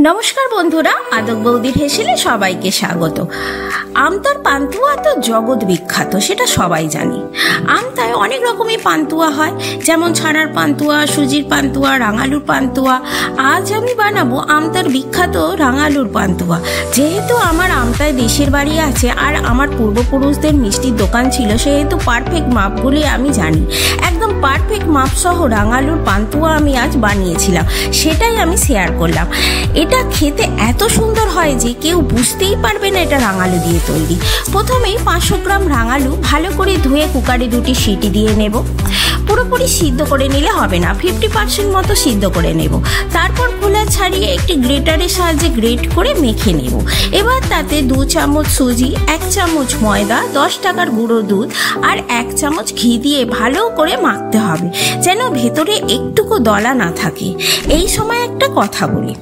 নমস্কার বন্ধুরা, আদক বৌদির হেসেলে সবাইকে স্বাগত। আমতার পান্তুয়া তো জগৎ বিখ্যাত, সেটা সবাই জানি। আমতায় অনেক রকমের পান্তুয়া হয়, যেমন ছানার পান্তুয়া, সুজির পান্তুয়া, রাঙালুর পান্তুয়া। আজ আমি বানাবো আমতার বিখ্যাত রাঙালুর পান্তুয়া। যেহেতু আমার আমতায় দেশের বাড়ি আছে আর আমার পূর্বপুরুষদের মিষ্টির দোকান ছিল, সেহেতু পারফেক্ট মাপগুলি আমি জানি। একদম পারফেক্ট মাপ সহ রাঙালুর পান্তুয়া আমি আজ বানিয়েছিলাম, সেটাই আমি শেয়ার করলাম। এটা খেতে এত সুন্দর হয় যে কেউ বুঝতেই পারবে না এটা রাঙালু দিয়ে তৈরি। প্রথমেই 500 গ্রাম রাঙালু ভালো করে ধুয়ে কুকারে 2টি সিটি দিয়ে নেব। পুরোপুরি সিদ্ধ করে নিলে হবে না, 50% মতো সিদ্ধ করে নেব। তারপর খোলা ছাড়িয়ে একটি গ্রেটারের সাহায্যে গ্রেট করে মেখে নেব। এবার তাতে 2 চামচ সুজি, 1 চামচ ময়দা, 10 টাকার গুঁড়ো দুধ আর 1 চামচ ঘি দিয়ে ভালো করে মাখতে হবে, যেন ভেতরে একটুকু দলা না থাকে। এই সময় একটা কথা বলি,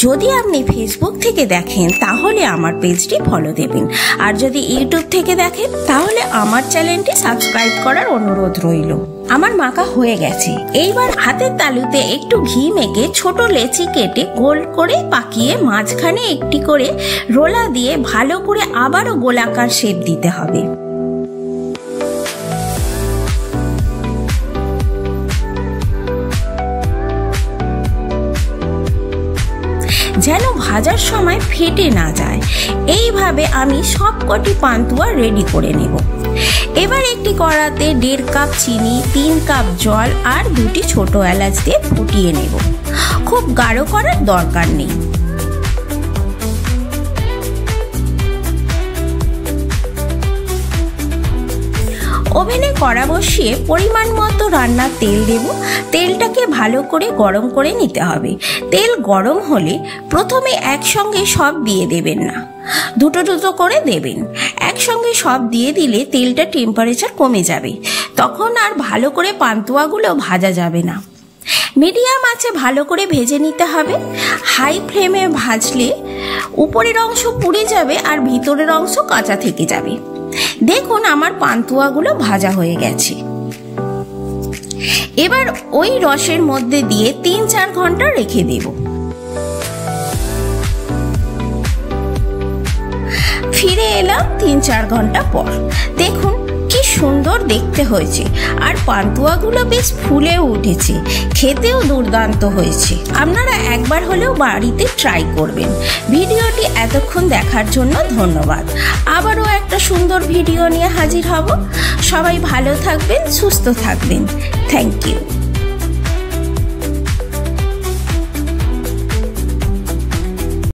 যদি আপনি ফেসবুক থেকে দেখেন তাহলে আমার পেজটি ফলো দেবেন, আর যদি ইউটিউব থেকে দেখেন তাহলে আমার চ্যানেলটি সাবস্ক্রাইব করার অনুরোধ রইল। আমার মাখা হয়ে গেছে। এইবার হাতের তালুতে একটু ঘি মেখে ছোট লেচি কেটে গোল করে পাকিয়ে মাঝখানে একটি করে রোলা দিয়ে ভালো করে আবারও গোলাকার শেপ দিতে হবে। যেন ভাজার সময় ফেটে না যায়। এইভাবে আমি সবকটি পান্তুয়া রেডি করে নেব। এবার একটি কড়াতে 1.5 কাপ চিনি, 3 কাপ জল আর 2টি ছোট এলাচ দিয়ে ফুটিয়ে নেব। খুব গাঢ় করার দরকার নেই। ওভেনে কড়া বসিয়ে পরিমাণ মতো রান্নার তেল দেব। তেলটাকে ভালো করে গরম করে নিতে হবে। তেল গরম হলে প্রথমে একসঙ্গে সব দিয়ে দেবেন না, দুটো করে দেবেন। একসঙ্গে সব দিয়ে দিলে তেলটা টেম্পারেচার কমে যাবে, তখন আর ভালো করে পান্তুয়াগুলো ভাজা যাবে না। মিডিয়াম আঁচে ভালো করে ভেজে নিতে হবে। হাই ফ্লেমে ভাজলে উপরের অংশ পুড়ে যাবে আর ভিতরের অংশ কাঁচা থেকে যাবে। দেখুন আমার পান্তুয়াগুলো ভাজা হয়ে গেছে। এবার ওই রসের মধ্যে দিয়ে 3-4 ঘন্টা রেখে দেব। ফিরে এলাম 3-4 ঘন্টা পর। দেখুন কি সুন্দর দেখতে হয়েছে, আর পান্তুয়াগুলো বেশ ফুলেও উঠেছে, খেতেও দুর্দান্ত হয়েছে। আপনারা একবার হলেও বাড়িতে ট্রাই করবেন। ভিডিওটি এতক্ষণ দেখার জন্য ধন্যবাদ। আবারও একটা সুন্দর ভিডিও নিয়ে হাজির হব। সবাই ভালো থাকবেন, সুস্থ থাকবেন। Thank you.